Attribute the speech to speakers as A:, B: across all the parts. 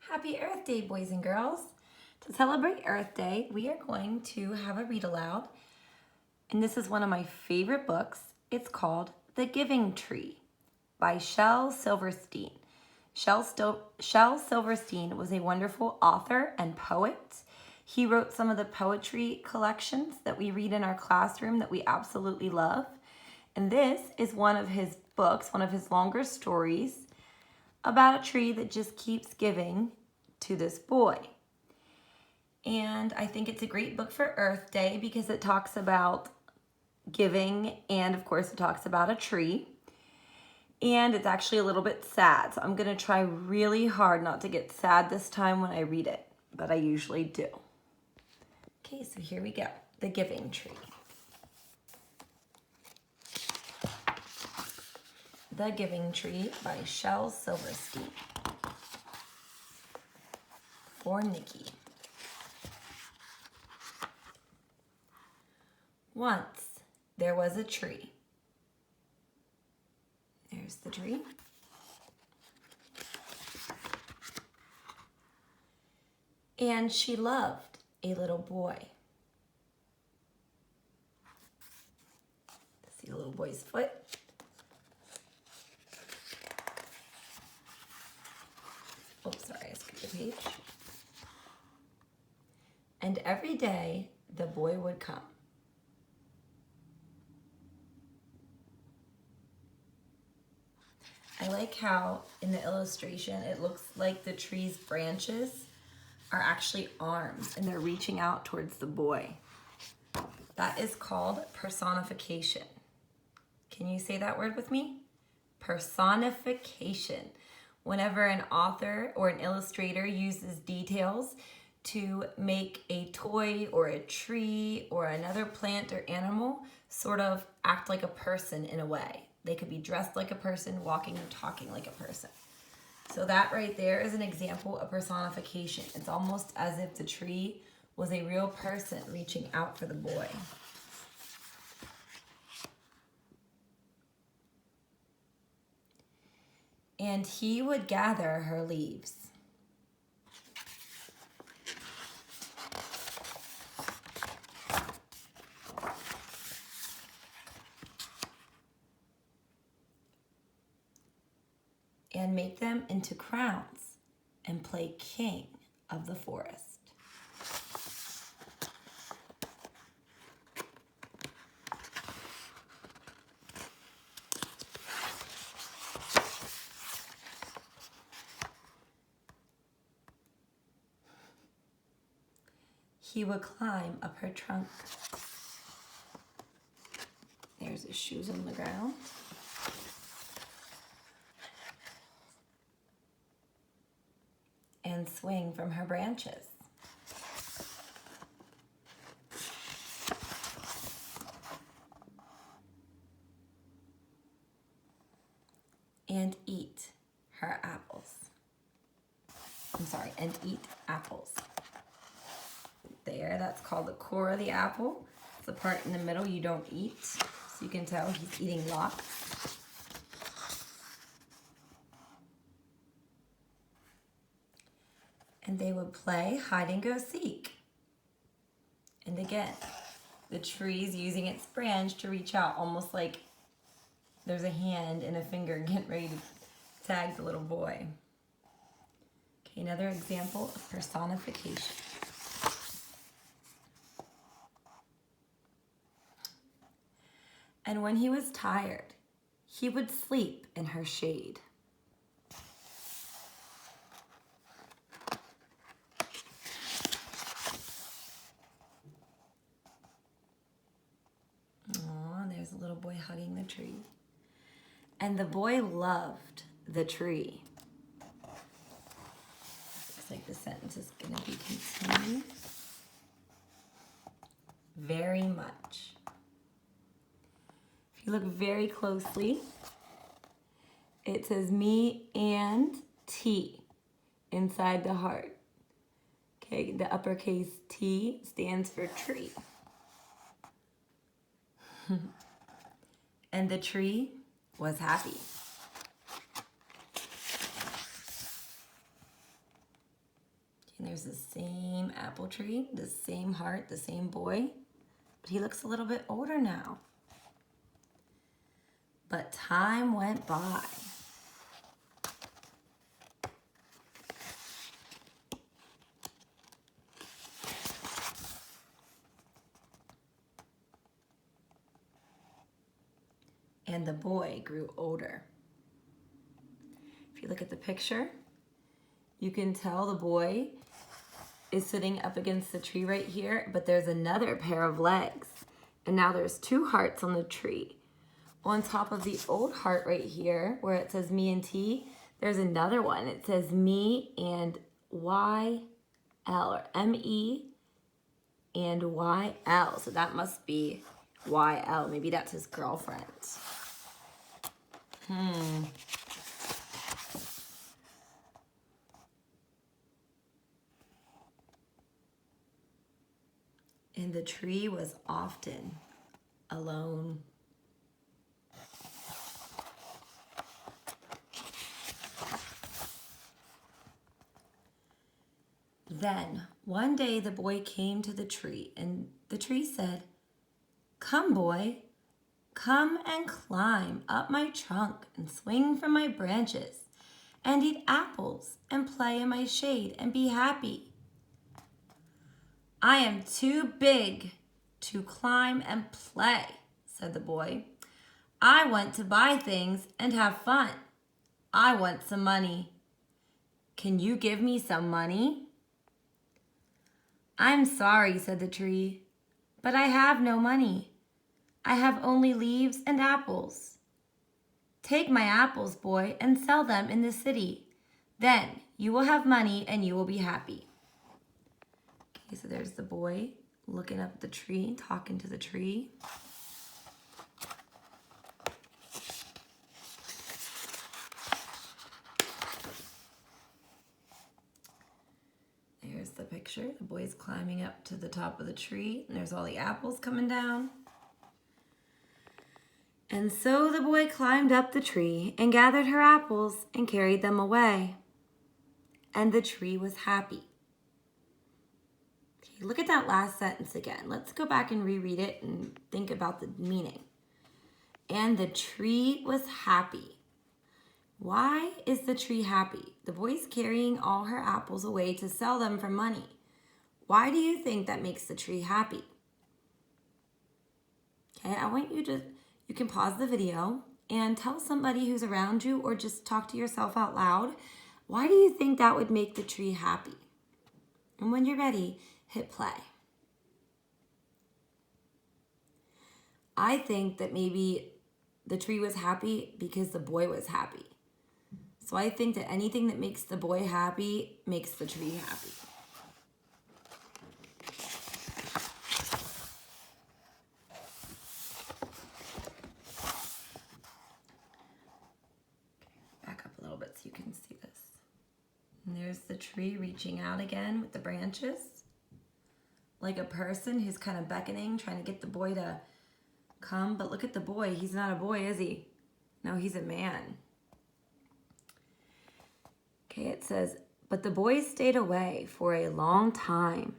A: Happy Earth Day, boys and girls. To celebrate Earth Day, we are going to have a read aloud. And this is one of my favorite books. It's called The Giving Tree by Shel Silverstein. Shel Silverstein was a wonderful author and poet. He wrote some of the poetry collections that we read in our classroom that we absolutely love. And this is one of his books, one of his longer stories about a tree that just keeps giving to this boy. And I think it's a great book for Earth Day because it talks about giving, and of course it talks about a tree. And it's actually a little bit sad, so I'm going to try really hard not to get sad this time when I read it, but I usually do. Okay, so here we go. The Giving Tree. The Giving Tree by Shel Silverstein. For Nikki. Once there was a tree. There's the tree. And she loved a little boy. See the little boy's foot? Oh, sorry, I skipped a page. And every day the boy would come. I like how in the illustration it looks like the tree's branches are actually arms and they're reaching out towards the boy. That is called personification. Can you say that word with me? Personification. Whenever an author or an illustrator uses details to make a toy or a tree or another plant or animal sort of act like a person in a way. They could be dressed like a person, walking and talking like a person. So that right there is an example of personification. It's almost as if the tree was a real person reaching out for the boy. And he would gather her leaves. And make them into crowns and play king of the forest. He would climb up her trunk. There's his shoes on the ground. And swing from her branches. And eat her apples. And eat apples. There, that's called the core of the apple. It's the part in the middle you don't eat. So you can tell he's eating lots. And they would play hide and go seek. And again, the tree's using its branch to reach out, almost like there's a hand and a finger getting ready to tag the little boy. Okay, another example of personification. And when he was tired, he would sleep in her shade. There's a little boy hugging the tree. And the boy loved the tree. Looks like the sentence is going to be continued. Very much. If you look very closely, it says me and T inside the heart. Okay, the uppercase T stands for tree. And the tree was happy. There's the same apple tree, the same heart, the same boy, but he looks a little bit older now. But time went by. And the boy grew older. If you look at the picture, you can tell the boy is sitting up against the tree right here, but there's another pair of legs. And now there's two hearts on the tree. On top of the old heart right here, where it says me and T, there's another one. It says me and YL, or M-E and Y-L. So that must be YL. Maybe that's his girlfriend. And the tree was often alone. Then, one day the boy came to the tree, and the tree said, "Come, boy, come and climb up my trunk and swing from my branches and eat apples and play in my shade and be happy." "I am too big to climb and play," said the boy. "I want to buy things and have fun. I want some money. Can you give me some money?" "I'm sorry," said the tree, "but I have no money. I have only leaves and apples." "Take my apples, boy, and sell them in the city. Then you will have money and you will be happy." Okay, so there's the boy looking up at the tree, talking to the tree. There's the picture. The boy's climbing up to the top of the tree, and there's all the apples coming down. And so the boy climbed up the tree and gathered her apples and carried them away. And the tree was happy. Okay, look at that last sentence again. Let's go back and reread it and think about the meaning. And the tree was happy. Why is the tree happy? The boy's carrying all her apples away to sell them for money. Why do you think that makes the tree happy? Okay, I want you can pause the video and tell somebody who's around you or just talk to yourself out loud. Why do you think that would make the tree happy? And when you're ready, hit play. I think that maybe the tree was happy because the boy was happy. So I think that anything that makes the boy happy makes the tree happy. Back up a little bit so you can see this. And there's the tree reaching out again with the branches. Like a person who's kind of beckoning, trying to get the boy to come. But look at the boy. He's not a boy, is he? No, he's a man. Okay, it says, but the boy stayed away for a long time,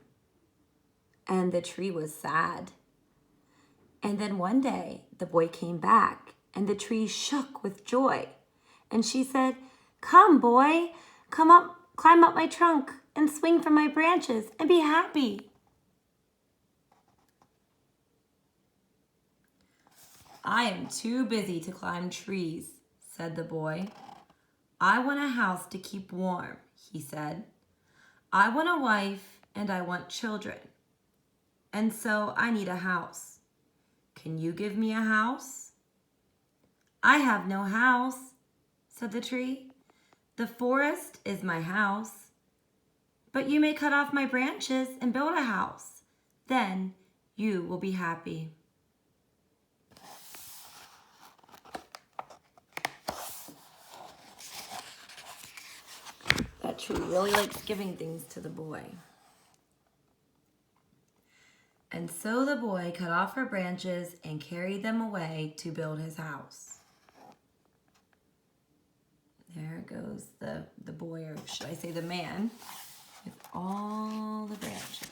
A: and the tree was sad. And then one day, the boy came back, and the tree shook with joy. And she said, "Come, boy, come up, climb up my trunk, and swing from my branches, and be happy." "I am too busy to climb trees," said the boy. "I want a house to keep warm," he said. "I want a wife and I want children. And so I need a house. Can you give me a house?" "I have no house," said the tree. "The forest is my house. But you may cut off my branches and build a house. Then you will be happy." That tree really likes giving things to the boy. And so the boy cut off her branches and carried them away to build his house. There goes the boy, or should I say the man, with all the branches.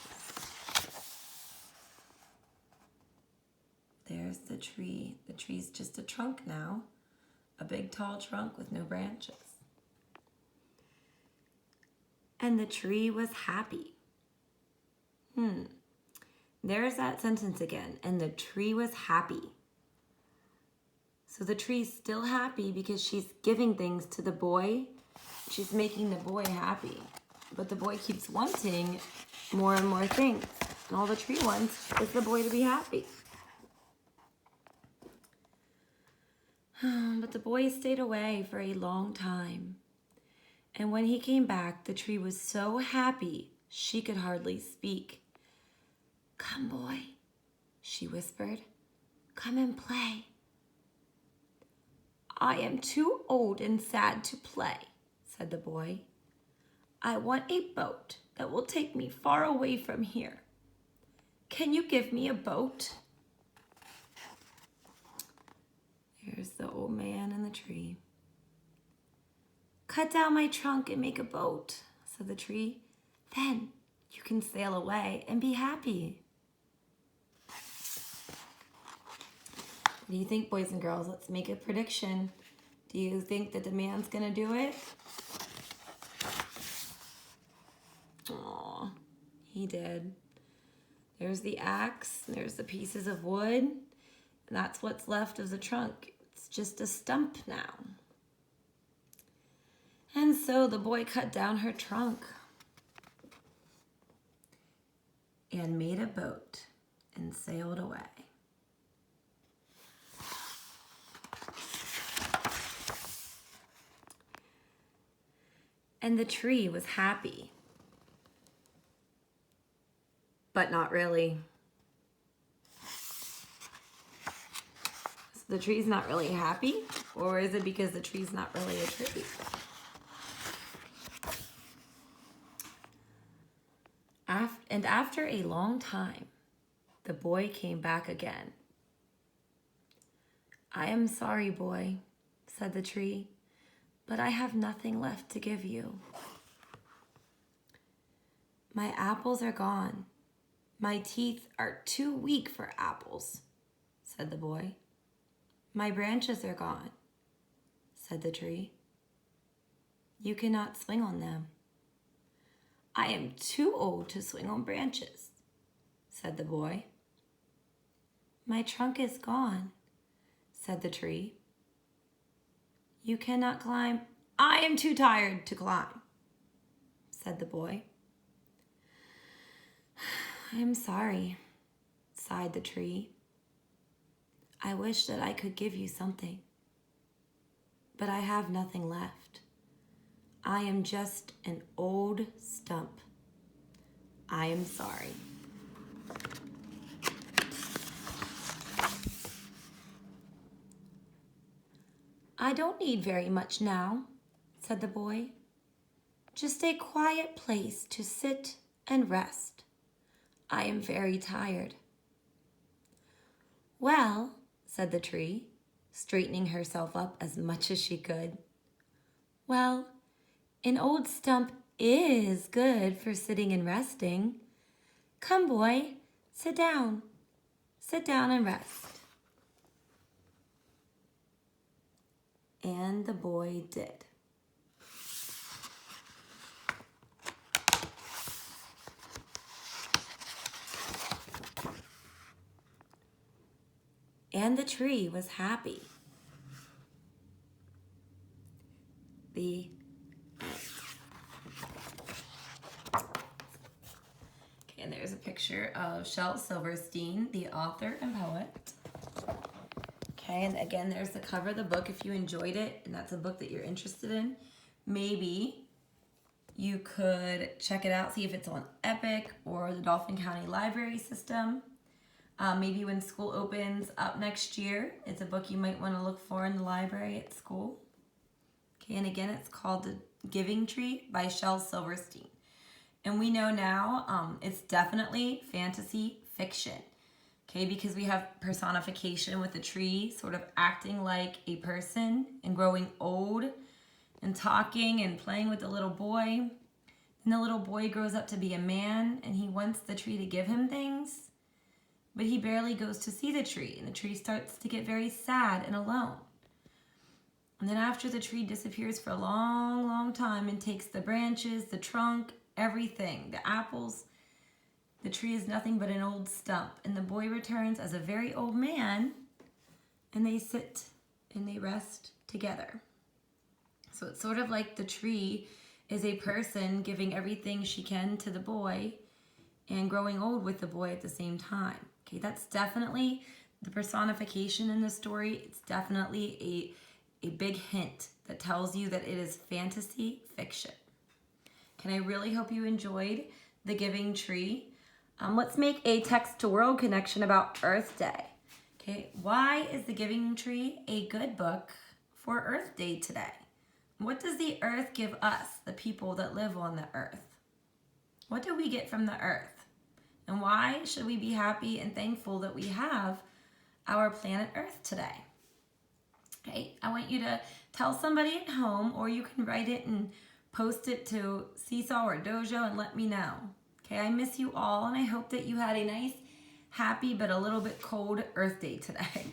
A: There's the tree. The tree's just a trunk now. A big tall trunk with no branches. And the tree was happy. There's that sentence again. And the tree was happy. So the tree's still happy because she's giving things to the boy. She's making the boy happy. But the boy keeps wanting more and more things. And all the tree wants is the boy to be happy. But the boy stayed away for a long time. And when he came back, the tree was so happy she could hardly speak. "Come, boy," she whispered. "Come and play." "I am too old and sad to play," said the boy. "I want a boat that will take me far away from here. Can you give me a boat?" Here's the old man in the tree. "Cut down my trunk and make a boat," said the tree. "Then you can sail away and be happy." What do you think, boys and girls? Let's make a prediction. Do you think that the man's gonna do it? Aw, he did. There's the axe, there's the pieces of wood, and that's what's left of the trunk. It's just a stump now. And so the boy cut down her trunk and made a boat and sailed away. And the tree was happy, but not really. So the tree's not really happy, or is it because the tree's not really a tree? And after a long time, the boy came back again. "I am sorry, boy," said the tree, "but I have nothing left to give you." "My apples are gone. My teeth are too weak for apples," said the boy. "My branches are gone," said the tree. "You cannot swing on them." "I am too old to swing on branches," said the boy. "My trunk is gone," said the tree. "You cannot climb." "I am too tired to climb," said the boy. "I am sorry," sighed the tree. "I wish that I could give you something, but I have nothing left. I am just an old stump. I am sorry." "I don't need very much now," said the boy. "Just a quiet place to sit and rest. I am very tired." "Well," said the tree, straightening herself up as much as she could. "Well, an old stump is good for sitting and resting. Come, boy, sit down. Sit down and rest." And the boy did. And the tree was happy. The And there's a picture of Shel Silverstein, the author and poet. Okay, and again, there's the cover of the book if you enjoyed it and that's a book that you're interested in. Maybe you could check it out, see if it's on Epic or the Dauphin County Library System. Maybe when school opens up next year, it's a book you might want to look for in the library at school. Okay, and again, it's called The Giving Tree by Shel Silverstein. And we know now it's definitely fantasy fiction, okay, because we have personification with the tree sort of acting like a person and growing old and talking and playing with the little boy. And the little boy grows up to be a man, and he wants the tree to give him things, but he barely goes to see the tree, and the tree starts to get very sad and alone. And then after the tree disappears for a long, long time and takes the branches, the trunk, everything, the apples, the tree is nothing but an old stump. And the boy returns as a very old man, and they sit and they rest together. So it's sort of like the tree is a person giving everything she can to the boy and growing old with the boy at the same time. Okay, that's definitely the personification in the story. It's definitely a big hint that tells you that it is fantasy fiction. And I really hope you enjoyed The Giving Tree. Let's make a text to world connection about Earth Day. Okay, why is The Giving Tree a good book for Earth Day today? What does the earth give us, the people that live on the earth? What do we get from the earth? And why should we be happy and thankful that we have our planet Earth today? Okay, I want you to tell somebody at home, or you can write it and post it to Seesaw or Dojo and let me know. Okay, I miss you all, and I hope that you had a nice, happy, but a little bit cold Earth Day today.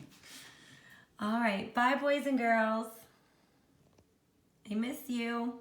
A: All right, bye boys and girls. I miss you.